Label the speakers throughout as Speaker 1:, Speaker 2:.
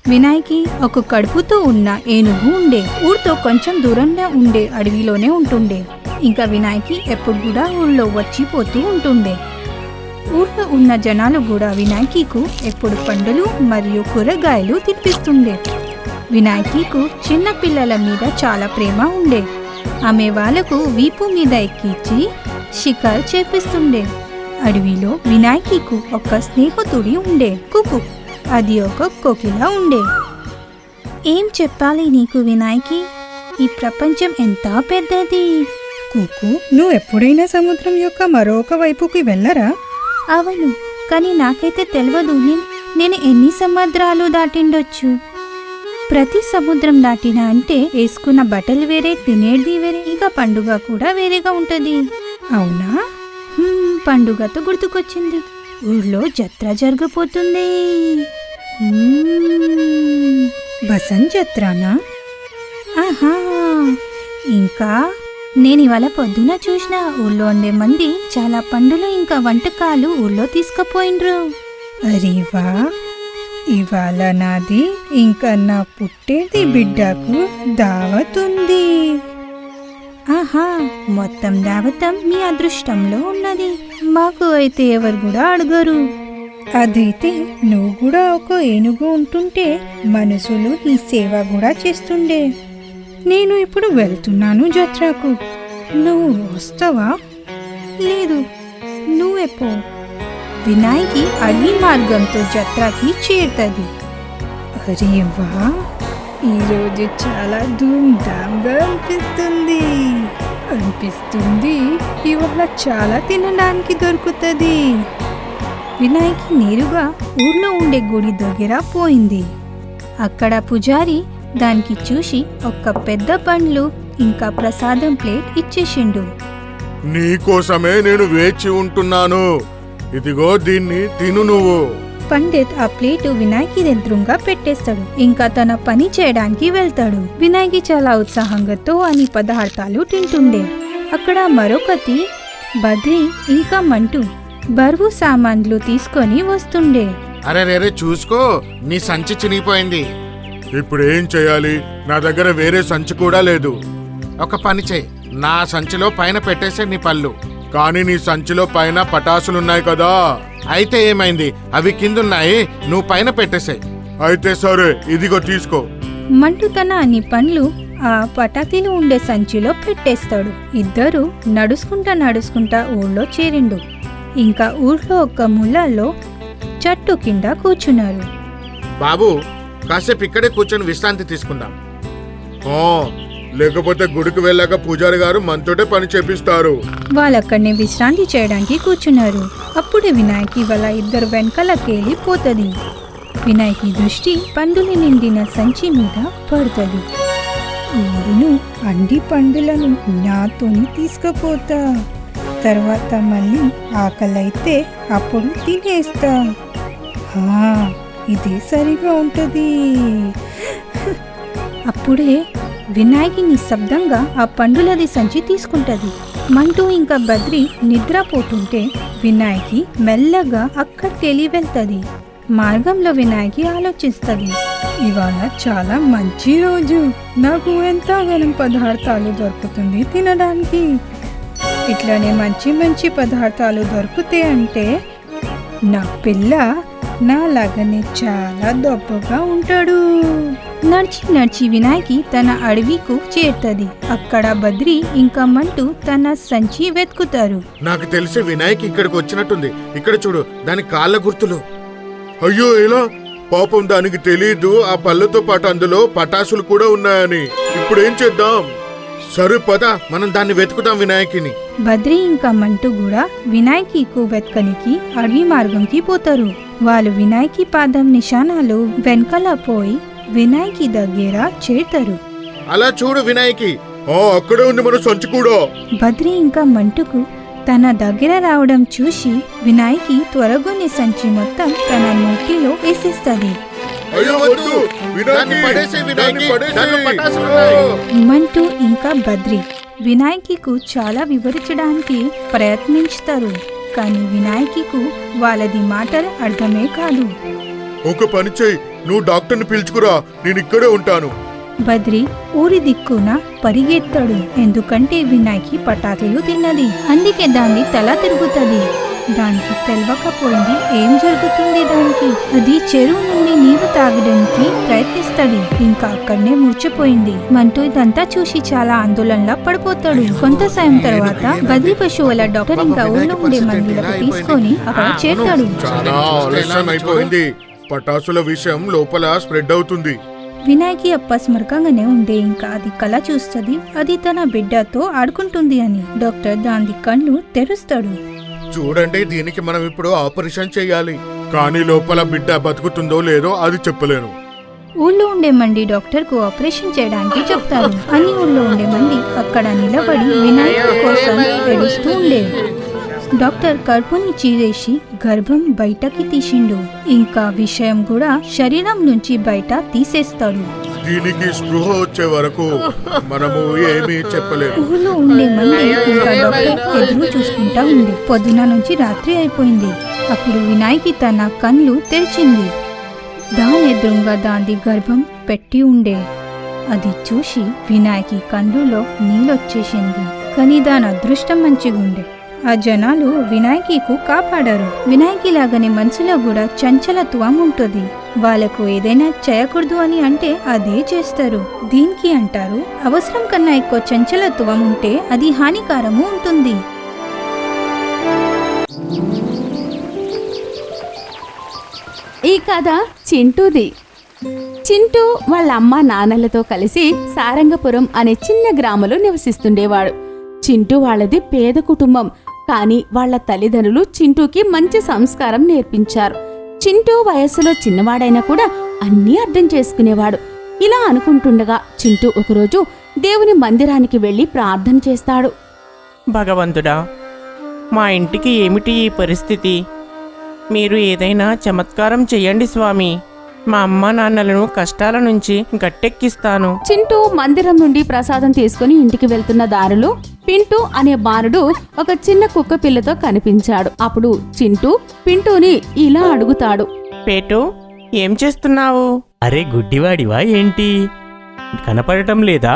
Speaker 1: వినాయకి ఒక కడుపుతో ఉన్న ఏనుగు ఉండే. ఊరితో కొంచెం దూరంగా ఉండే అడవిలోనే ఉంటుండే. ఇంకా వినాయకి ఎప్పుడు కూడా ఊళ్ళో వచ్చిపోతూ ఉంటుండే. ఊర్లో ఉన్న జనాలు కూడా వినాయకికు ఎప్పుడు పండులు మరియు కూరగాయలు తినిపిస్తుండే. వినాయకికు చిన్న పిల్లల మీద చాలా ప్రేమ ఉండే. ఆమె వాళ్లకు వీపు మీద ఎక్కించి షికారు చేపిస్తుండే. అడవిలో వినాయకికు ఒక స్నేహితుడి ఉండే, కుకు. అది ఒక కోకిల ఉండే. ఏం చెప్పాలి నీకు వినాయకి, ఈ ప్రపంచం ఎంత పెద్దది.
Speaker 2: కుకు, నువ్వు ఎప్పుడైనా సముద్రం యొక్క మరొక వైపుకి వెళ్ళరా?
Speaker 1: అవును, కానీ నాకైతే తెలియదు నేను ఎన్ని సముద్రాలు దాటిండొచ్చు. ప్రతి సముద్రం దాటిన అంటే వేసుకున్న బట్టలు వేరే, తినేది వేరే, ఇంకా పండుగ కూడా వేరేగా ఉంటది.
Speaker 2: అవునా?
Speaker 1: పండుగతో గుర్తుకొచ్చింది, ఊర్లో జత్ర జరగబోతుంది.
Speaker 2: బసంత్ జత్రానా?
Speaker 1: ఆహా, ఇంకా నేను ఇవాళ పొద్దున చూసిన ఊళ్ళో ఉండే మంది చాలా పండులు ఇంకా వంటకాలు ఊళ్ళో తీసుకుపోయిండ్రు.
Speaker 2: అరేవా, ఇవాళ నాది ఇంకా నా పుట్టేది బిడ్డకు దావతుంది.
Speaker 1: ఆహా, మొత్తం దావతం మీ అదృష్టంలో ఉన్నది. మాకు అయితే ఎవరు కూడా అడగరు.
Speaker 2: అదైతే నువ్వు కూడా ఒక ఏనుగు ఉంటుంటే మనుషులు నీ సేవ కూడా చేస్తుండే. నేను ఇప్పుడు వెళ్తున్నాను జత్రకు, నువ్వు వస్తావా?
Speaker 1: లేదు, నువ్వెపో. వినాయకి అడవి మార్గంతో జత్రాకి చేరుతుంది.
Speaker 2: అరే వా, ఈరోజు చాలా ధూమ్ధామ్గా అనిపిస్తుంది. ఇవాళ చాలా తినడానికి దొరుకుతుంది.
Speaker 1: వినాయకి నేరుగా ఊర్లో ఉండే గుడి దగ్గర పోయింది. అక్కడ పుజారి దానికి చూసి ఒక పెద్ద పండ్లు ఇంకా ప్రసాదం ప్లేట్ ఇచ్చేసిండు.
Speaker 3: నీకోసమే నేను వేచి ఉంటున్నాను, ఇదిగో దీన్ని తిను నువ్వు.
Speaker 1: పండిత్ ఆ ప్లేటు వినాయకి ఎదురుగా పెట్టేస్తాడు. ఇంకా తన పని చేయడానికి వెళ్తాడు. వినాయకి చాలా ఉత్సాహంగా అన్ని పదార్థాలు తింటుండే. అక్కడ మరొకటి బద్రి ఇంకా మంటూ బరువు సామాన్లు తీసుకొని వస్తుండే.
Speaker 3: అరే చూసుకో, నీ సంచి చినిగిపోయింది. ఇప్పుడు ఏం చేయాలి? నా దగ్గర వేరే సంచి కూడా లేదు. ఒక పని చెయ్యి, నా సంచిలో పైన పెట్టేసే నీ పళ్ళు. కానీ నీ సంచిలో పైన పటాసులున్నాయి కదా. అయితే ఏమైంది, అవి కిందున్నాయి, నువ్వు పైన పెట్టేసాయి. అయితే సరే, ఇదిగో తీసుకో.
Speaker 1: మంటూ తన అన్ని పండ్లు ఆ పటాకీలు ఉండే సంచిలో పెట్టేస్తాడు. ఇద్దరు నడుచుకుంటా ఊళ్ళో చేరిండు. ఇంకా ఊర్లో ఒక మూలలో చెట్టు కింద కూర్చున్నారు.
Speaker 3: బాబు, కాసేపు ఇక్కడే కూర్చొని విశ్రాంతి తీసుకుందాం. లేకపోతే గుడికి వెళ్ళాక పూజారి గారు మనతోటే పని చేపిస్తారు.
Speaker 1: వాళ్ళక్కడనే విశ్రాంతి చేయడానికి కూర్చున్నారు. అప్పుడు వినాయకి వాళ్ళ ఇద్దరు వెనకాలకెళ్ళి పోతుంది. వినాయకి దృష్టి పండుని నిండిన సంచి మీద పడుతుంది.
Speaker 2: ఊరును అండి పండులను నాతోని తీసుకుపోతా. తర్వాత మళ్ళీ ఆకలైతే అప్పుడు తినేస్తా. ఇదే సరిగా ఉంటది.
Speaker 1: అప్పుడే వినాయకి నిశ్శబ్దంగా ఆ పండులది సంచి తీసుకుంటది. మంటూ ఇంకా బద్రి నిద్రపోతుంటే వినాయకి మెల్లగా అక్కడికెళ్ళి వెళ్తది. మార్గంలో వినాయకి ఆలోచిస్తుంది,
Speaker 2: ఇవాళ చాలా మంచి రోజు, నాకు ఎంతగానం పదార్థాలు దొరుకుతుంది తినడానికి. ఇట్లానే మంచి మంచి పదార్థాలు దొరుకుతాయి అంటే నా పిల్ల నాలాగనే చాలా దొప్పగా ఉంటాడు.
Speaker 1: నడిచి వినాయకి తన అడవికు చేరుతుంది. అక్కడ బద్రి ఇంకా మంటూ తన సంచి వెతుకుతారు.
Speaker 3: నాకు తెలిసి వినాయకి ఇక్కడికి వచ్చినట్టుంది. ఇక్కడ చూడు, దాని కాళ్ళ గుర్తులు. అయ్యో, ఇలా పాపం, దానికి తెలీదు ఆ పళ్ళతో పాటు అందులో పటాసులు కూడా ఉన్నాయని. ఇప్పుడు ఏం చేద్దాం? సరే పద, మనం దాన్ని వెతుకుతాం వినాయకిని.
Speaker 1: బద్రి ఇంకా మంటూ కూడా వినాయకికు వెతకనికి అడవి మార్గంకి పోతారు. వాళ్ళు వినాయకి పాదం నిశానాలు వెనకాల పోయి వినాయకి దగ్గర చేరుతారు.
Speaker 3: అలా చూడు వినాయకి, అక్కడే ఉంది మన సంచి కూడా.
Speaker 1: బద్రి ఇంకా మంటుకు తన దగ్గర రావడం చూసి వినాయకి త్వరగానే సంచి మొత్తం తన నోటిలో వేసేస్తుంది. మంటూ ఇంకా బద్రి వినాయకికు చాలా వివరించడానికి ప్రయత్నించుతారు. కానీ వినాయకికు వాళ్ళది మాటలు అర్థమే కాదు.
Speaker 3: ఒక పని చెయ్యి, నువ్వు డాక్టర్ని పిలుచుకురా, నేను ఇక్కడే ఉంటాను.
Speaker 1: బద్రి ఊరి దిక్కున పరిగెత్తాడు. ఎందుకంటే వినాయకి పటాకులు తిన్నది. అందుకే దాని తల తిరుగుతుంది. దానికి తెలవకపోయింది ఏం జరుగుతుంది దానికి. అది చెరువు నుండి నీరు తాగడానికి ప్రయత్నిస్తాడు. ఇంకా అక్కడనే మూర్చిపోయింది. మంటూ ఇదంతా చూసి చాలా ఆందోళనలా పడిపోతాడు. కొంత సమయం తర్వాత బద్రి పశువుల డాక్టర్ ఇంకా ఊళ్ళో ఉండే మందులకు తీసుకొని అక్కడ చేరుతాడు.
Speaker 3: చాలా ఆలస్యం అయిపోయింది. పటాసుల విషయం లోపల స్ప్రెడ్ అవుతుంది.
Speaker 1: వినాయకి అప్పస్మరకంగానే ఉండే. ఇంకా అది కళ చూస్తుంది. అది తన బిడ్డతో ఆడుకుంటుంది అని. డాక్టర్ దాని కళ్ళు తెరుస్తాడు.
Speaker 3: చూడండి, దీనికి మనం ఇప్పుడు ఆపరేషన్ చేయాలి. కానీ లోపల బిడ్డ బతుకుతుందో లేదో అది చెప్పలేను.
Speaker 1: ఊళ్ళో ఉండే మంది డాక్టర్ కు ఆపరేషన్ చేయడానికి చెప్తారు. అన్ని ఊళ్ళో ఉండే మంది అక్కడ నిలబడి వినాయకుడి కోసం ఏడుస్తూ ఉండే. డాక్టర్ కడుపుని చీరేసి గర్భం బయటకి తీసిండు. ఇంకా విషయం కూడా శరీరం నుంచి బయట తీసేస్తాడు.
Speaker 3: దీనికి స్పృహ వచ్చే వరకు మనము ఏమీ చెప్పలేము.
Speaker 1: ఊళ్ళో ఉండే మంది ఇంకా డాక్టర్ ఎదురు చూసుకుంటా ఉంది. పొద్దున నుంచి రాత్రి అయిపోయింది. అప్పుడు వినాయకి తన కళ్ళు తెరిచింది. దాని ఎదురుగా దాని గర్భం పెట్టి ఉండే. అది చూసి వినాయకి కళ్ళులో నీళ్ళొచ్చేసింది. కానీ దాని అదృష్టం మంచిగుండే. ఆ జనాలు వినాయకికు కాపాడారు. వినాయకి లాగానే మనసులో కూడా చంచలత్వం ఉంటుంది. వాళ్ళకు ఏదైనా చేయకూడదు అని అంటే అదే చేస్తారు. దీనికి అంటారు, అవసరం కన్నా ఎక్కువ చంచలత్వం ఉంటే అది హానికరము ఉంటుంది.
Speaker 4: ఈ కథ చింటూది. చింటూ వాళ్ళ అమ్మ నాన్నలతో కలిసి సారంగపురం అనే చిన్న గ్రామంలో నివసిస్తుండేవాడు. చింటూ వాళ్ళది పేద కుటుంబం. కానీ వాళ్ళ తల్లిదండ్రులు చింటూకి మంచి సంస్కారం నేర్పించారు. చింటూ వయస్సులో చిన్నవాడైనా కూడా అన్నీ అర్థం చేసుకునేవాడు. ఇలా అనుకుంటుండగా చింటూ ఒకరోజు దేవుని మందిరానికి వెళ్లి ప్రార్థన చేస్తాడు.
Speaker 5: భగవంతుడా, మా ఇంటికి ఏమిటి ఈ పరిస్థితి? మీరు ఏదైనా చమత్కారం చెయ్యండి స్వామి. మా అమ్మ నాన్నలను కష్టాల నుంచి గట్టెక్కిస్తాను.
Speaker 4: చింటూ మందిరం నుండి ప్రసాదం తీసుకుని ఇంటికి వెళ్తున్న దారిలో పింటూ అనే బాలుడు ఒక చిన్న కుక్క పిల్లతో కనిపించాడు. అప్పుడు చింటూ పింటూని ఇలా అడుగుతాడు.
Speaker 5: పేటు, ఏం చేస్తున్నావు?
Speaker 6: అరే గుడ్డివాడివా ఏంటి? కనపడటం లేదా?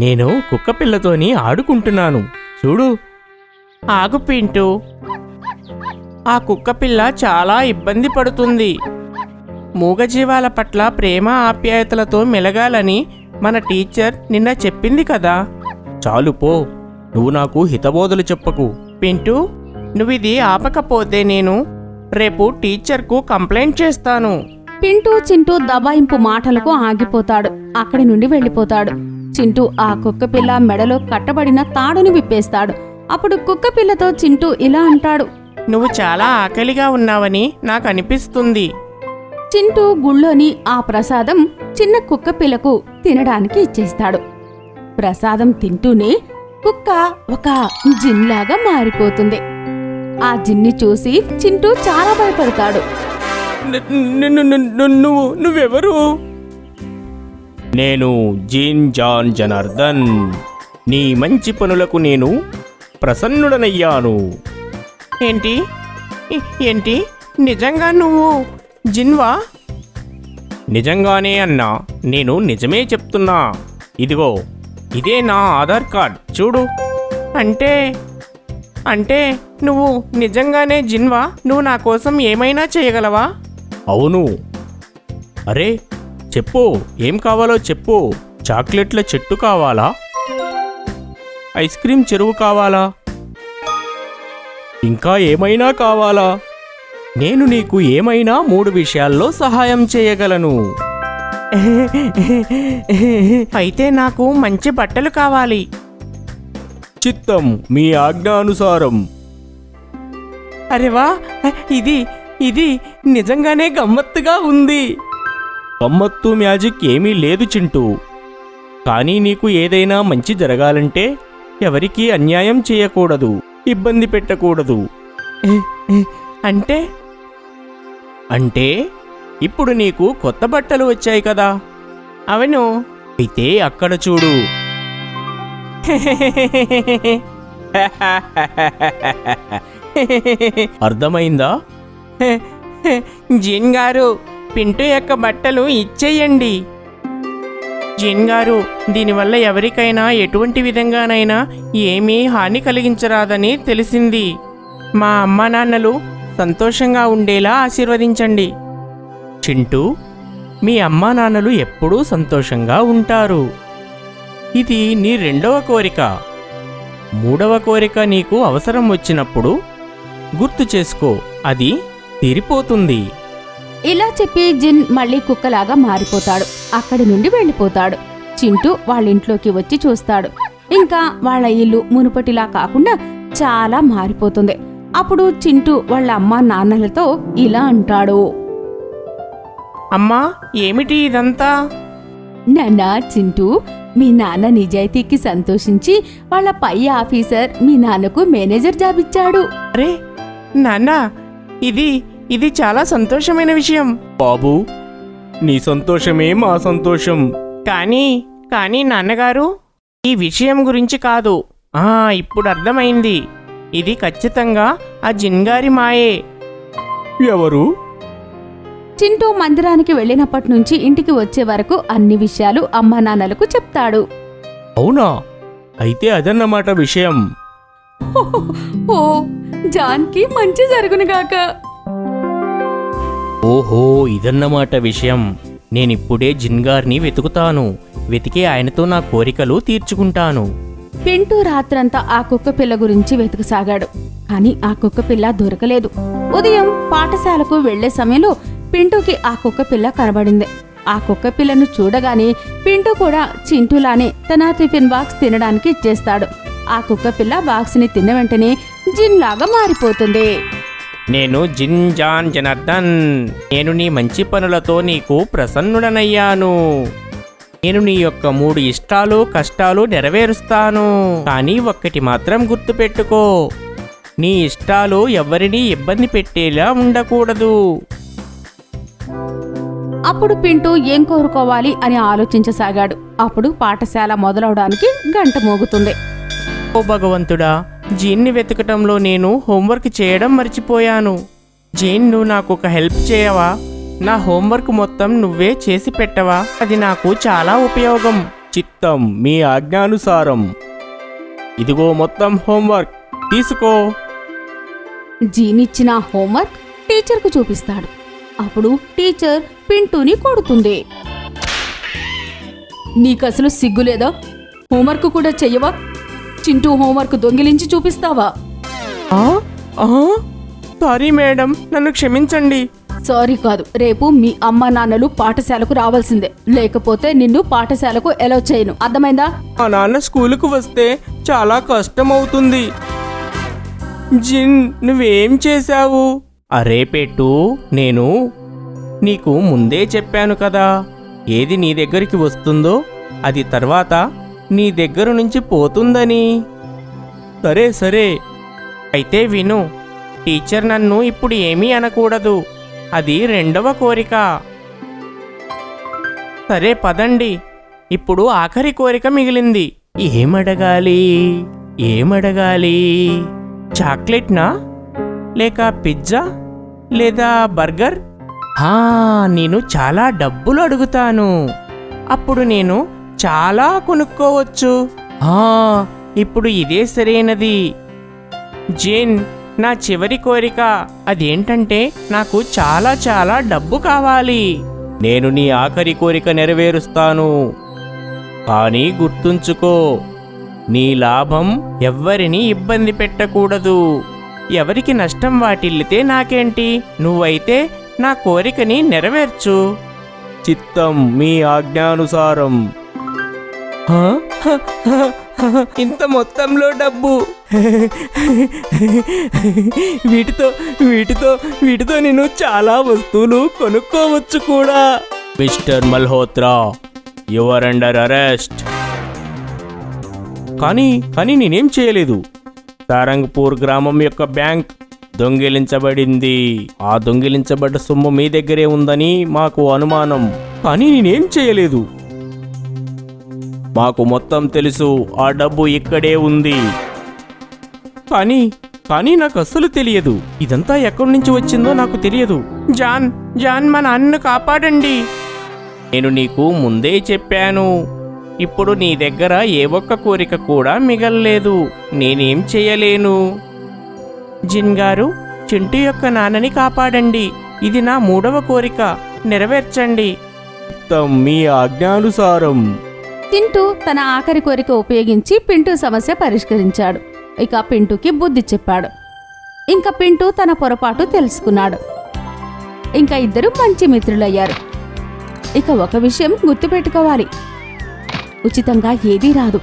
Speaker 6: నేను కుక్క పిల్లతోని ఆడుకుంటున్నాను, చూడు.
Speaker 5: ఆగు పింటూ, ఆ కుక్క పిల్ల చాలా ఇబ్బంది పడుతుంది. మూగజీవాల పట్ల ప్రేమ ఆప్యాయతలతో మెలగాలని మన టీచర్ నిన్న చెప్పింది కదా.
Speaker 6: చాలు పో, నువ్వు నాకు హితబోధలు చెప్పకు.
Speaker 5: పింటూ, నువ్విది ఆపకపోతే నేను రేపు టీచర్కు కంప్లైంట్ చేస్తాను.
Speaker 4: పింటూ చింటూ దబాయింపు మాటలకు ఆగిపోతాడు. అక్కడి నుండి వెళ్ళిపోతాడు. చింటూ ఆ కుక్క పిల్ల మెడలో కట్టబడిన తాడుని విప్పేస్తాడు. అప్పుడు కుక్క పిల్లతో చింటూ ఇలా అంటాడు.
Speaker 5: నువ్వు చాలా ఆకలిగా ఉన్నావని నాకు అనిపిస్తుంది.
Speaker 4: చింటూ గుళ్ళోని ఆ ప్రసాదం చిన్న కుక్క పిల్లకు తినడానికి ఇచ్చేస్తాడు. ప్రసాదం తింటూనే కుక్క ఒక జిన్లాగా మారిపోతుంది. ఆ జిన్ని చూసి చింటూ చాలా భయపడతాడు.
Speaker 5: నువ్వెవరు?
Speaker 6: నేను జీన్ జాన్ జనార్దన్. నీ మంచి పనులకు నేను ప్రసన్నుడనయ్యాను.
Speaker 5: ఏంటి ఏంటి నిజంగా నువ్వు జిన్వా?
Speaker 6: నిజంగానే అన్నా, నేను నిజమే చెప్తున్నా. ఇదిగో, ఇదే నా ఆధార్ కార్డ్, చూడు.
Speaker 5: అంటే అంటే నువ్వు నిజంగానే జిన్వా? నువ్వు నా కోసం ఏమైనా చేయగలవా?
Speaker 6: అవును. అరే చెప్పు, ఏం కావాలో చెప్పు. చాక్లెట్ల చెట్టు కావాలా? ఐస్ క్రీం చెరువు కావాలా? ఇంకా ఏమైనా కావాలా? నేను నీకు ఏమైనా 3 విషయాల్లో సహాయం చేయగలను.
Speaker 5: అయితే నాకు మంచి బట్టలు కావాలి.
Speaker 6: చిత్తం, మీ ఆజ్ఞానుసారం.
Speaker 5: అరే వా, ఇది నిజంగానే గమ్మత్తుగా ఉంది.
Speaker 6: గమ్మత్తు మ్యాజిక్ ఏమీ లేదు చింటూ. కానీ నీకు ఏదైనా మంచి జరగాలంటే ఎవరికీ అన్యాయం చేయకూడదు, ఇబ్బంది పెట్టకూడదు.
Speaker 5: అంటే
Speaker 6: అంటే ఇప్పుడు నీకు కొత్త బట్టలు వచ్చాయి కదా?
Speaker 5: అవును.
Speaker 6: అయితే అక్కడ చూడు. అర్థమైందా?
Speaker 5: జిన్ గారు, పింటూ యొక్క బట్టలు ఇచ్చేయండి. జిన్ గారు, దీనివల్ల ఎవరికైనా ఎటువంటి విధంగానైనా ఏమీ హాని కలిగించరాదని తెలిసింది. మా అమ్మా నాన్నలు సంతోషంగా ఉండేలా ఆశీర్వదించండి. చింటూ, మీ అమ్మా నాన్నలు ఎప్పుడూ సంతోషంగా ఉంటారు. ఇది నీ 2వ కోరిక. 3వ కోరిక నీకు అవసరం వచ్చినప్పుడు గుర్తు చేసుకో, అది తీరిపోతుంది.
Speaker 4: ఇలా చెప్పి జిన్ మళ్ళీ కుక్కలాగా మారిపోతాడు. అక్కడి నుండి వెళ్ళిపోతాడు. చింటూ వాళ్ళింట్లోకి వచ్చి చూస్తాడు. ఇంకా వాళ్ళ ఇల్లు మునుపటిలా కాకుండా చాలా మారిపోతుంది. అప్పుడు చింటూ వాళ్ళ అమ్మా నాన్నలతో ఇలా అంటాడు.
Speaker 5: అమ్మా, ఏమిటి ఇదంతా?
Speaker 4: నాన్నా చింటూ, మీ నాన్న నిజాయితీకి సంతోషించి వాళ్ళ పై ఆఫీసర్ మీ నాన్నకు మేనేజర్ జాబ్ ఇచ్చాడు.
Speaker 5: అరే నాన్న, ఇది చాలా సంతోషమైన విషయం.
Speaker 6: బాబు, నీ సంతోషమే మా సంతోషం.
Speaker 5: కానీ నాన్నగారు, ఈ విషయం గురించి కాదు. ఇప్పుడు అర్థమైంది. ఇది ఖచ్చితంగా ఆ జిన్గారి మాయే.
Speaker 6: ఎవరు?
Speaker 4: చింటూ మందిరానికి వెళ్ళినప్పటి నుంచి ఇంటికి వచ్చే వరకు అన్ని విషయాలు అమ్మా నాన్నలకు చెప్తాడు.
Speaker 6: అవునా? అయితే అదన్నమాట విషయం.
Speaker 4: ఓ, జాన్కి మంచి జరుగునుగాక.
Speaker 6: ఓహో, ఇదన్నమాట విషయం. నేనిప్పుడే జిన్గార్ని వెతుకుతాను. వెతికి ఆయనతో నా కోరికలు తీర్చుకుంటాను.
Speaker 4: పింటూ రాత్రంతా ఆ కుక్క పిల్ల గురించి వెతకసాగాడు. కాని ఆ కుక్క పిల్ల దొరకలేదు. ఉదయం పాఠశాలకు వెళ్లే సమయంలో పింటూకి ఆ కుక్క పిల్ల కనబడింది. ఆ కుక్క పిల్లను చూడగానే పింటూ కూడా చింటూలానే తన టిఫిన్ బాక్స్ తినడానికి ఇచ్చేస్తాడు. ఆ కుక్క పిల్ల బాక్స్ ని తిన్న వెంటనే జిన్ లాగా మారిపోతుంది.
Speaker 5: నేను జిన్ జాన్ జనార్దన్. నేను నీ మంచి పనులతో నీకు ప్రసన్నుడనయ్యాను. నేను నీ యొక్క 3 ఇష్టాలు కష్టాలు నెరవేరుస్తాను. కానీ ఒక్కటి మాత్రం గుర్తుపెట్టుకో, నీ ఇష్టాలు ఎవరినీ ఇబ్బంది పెట్టేలా ఉండకూడదు.
Speaker 4: అప్పుడు పింటూ ఏం కోరుకోవాలి అని ఆలోచించసాగాడు. అప్పుడు పాఠశాల మొదలవడానికి గంట మోగుతుంది.
Speaker 5: ఓ భగవంతుడా, జీన్ని వెతకటంలో నేను హోంవర్క్ చేయడం మర్చిపోయాను. జీన్, నువ్వు నాకు ఒక హెల్ప్ చేయవా? నా హోంవర్క్ మొత్తం నువ్వే చేసి పెట్టవా? అది నాకు చాలా ఉపయోగం.
Speaker 6: చిత్తం, మీ ఆజ్ఞానుసారం. ఇదిగో మొత్తం హోంవర్క్ తీసుకో.
Speaker 4: జీనిచ్చిన హోంవర్క్ టీచర్కు చూపిస్తాడు. అప్పుడు టీచర్ పింటూని కొడుతుంది. నీకసలు సిగ్గులేదా? హోంవర్క్ కూడా చెయ్యవా? చింటూ హోంవర్క్ దొంగిలించి చూపిస్తావా?
Speaker 5: సారీ మేడం, నన్ను క్షమించండి.
Speaker 4: సారీ కాదు, రేపు మీ అమ్మ నాన్నలు పాఠశాలకు రావాల్సిందే. లేకపోతే నిన్ను పాఠశాలకు ఎలౌ చేయను. అర్థమైందా?
Speaker 5: మా నాన్న స్కూలుకు వస్తే చాలా కష్టం అవుతుంది. జిన్, నువ్వేం చేశావు? అరే పెట్టు, నేను నీకు ముందే చెప్పాను కదా, ఏది నీ దగ్గరికి వస్తుందో అది తర్వాత నీ దగ్గర నుంచి పోతుందని.
Speaker 6: సరే సరే,
Speaker 5: అయితే విను, టీచర్ నన్ను ఇప్పుడు ఏమీ అనకూడదు. అది 2వ కోరిక. సరే పదండి, ఇప్పుడు ఆఖరి కోరిక మిగిలింది. ఏమడగాలి? చాక్లెట్నా, లేక పిజ్జా, లేదా బర్గర్? నేను చాలా డబ్బులు అడుగుతాను. అప్పుడు నేను చాలా కొనుక్కోవచ్చు. ఇప్పుడు ఇదే సరైనది. జిన్, నా చివరి కోరిక అదేంటంటే నాకు చాలా చాలా డబ్బు కావాలి.
Speaker 6: నేను నీ ఆఖరి కోరిక నెరవేరుస్తాను. కానీ గుర్తుంచుకో,
Speaker 5: నీ లాభం ఎవ్వరినీ ఇబ్బంది పెట్టకూడదు. ఎవరికి నష్టం వాటిల్లితే నాకేంటి? నువ్వైతే నా కోరికని నెరవేర్చు.
Speaker 6: చిత్తం, మీ ఆజ్ఞానుసారం.
Speaker 5: ఇంత మొత్తంలో డబ్బు! వీటితో నేను చాలా వస్తువులు కొనుక్కోవచ్చు కూడా.
Speaker 6: Mister Malhotra, your under arrest. కానీ నేనేం చేయలేదు. సారంగపూర్ గ్రామం యొక్క బ్యాంక్ దొంగిలించబడింది. ఆ దొంగిలించబడ్డ సొమ్ము మీ దగ్గరే ఉందని మాకు అనుమానం. కానీ నేనేం చేయలేదు. మాకు మొత్తం తెలుసు, ఆ డబ్బు ఇక్కడే ఉంది. కానీ నాకు అస్సలు తెలియదు. ఇదంతా ఎక్కడి నుంచి వచ్చిందో నాకు తెలియదు.
Speaker 5: జాన్ జాన్ మా నాన్నను కాపాడండి.
Speaker 6: నేను నీకు ముందే చెప్పాను. ఇప్పుడు నీ దగ్గర ఏ ఒక్క కోరిక కూడా మిగల్లేదు. నేనేం చేయలేను.
Speaker 5: జిన్ గారు, చింటూ యొక్క నాన్నని కాపాడండి. ఇది నా 3వ కోరిక, నెరవేర్చండి.
Speaker 6: మీ ఆజ్ఞానుసారం.
Speaker 4: చింటూ తన ఆఖరి కోరిక ఉపయోగించి పింటూ సమస్య పరిష్కరించాడు. ఇక పింటూకి బుద్ధి చెప్పాడు. ఇంకా పింటూ తన పొరపాటు తెలుసుకున్నాడు. ఇంకా ఇద్దరు మంచి మిత్రులయ్యారు. ఇక ఒక విషయం గుర్తుపెట్టుకోవాలి, ఉచితంగా ఏదీ రాదు.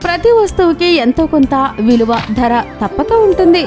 Speaker 4: ప్రతి వస్తువుకి ఎంతో కొంత విలువ, ధర తప్పక ఉంటుంది.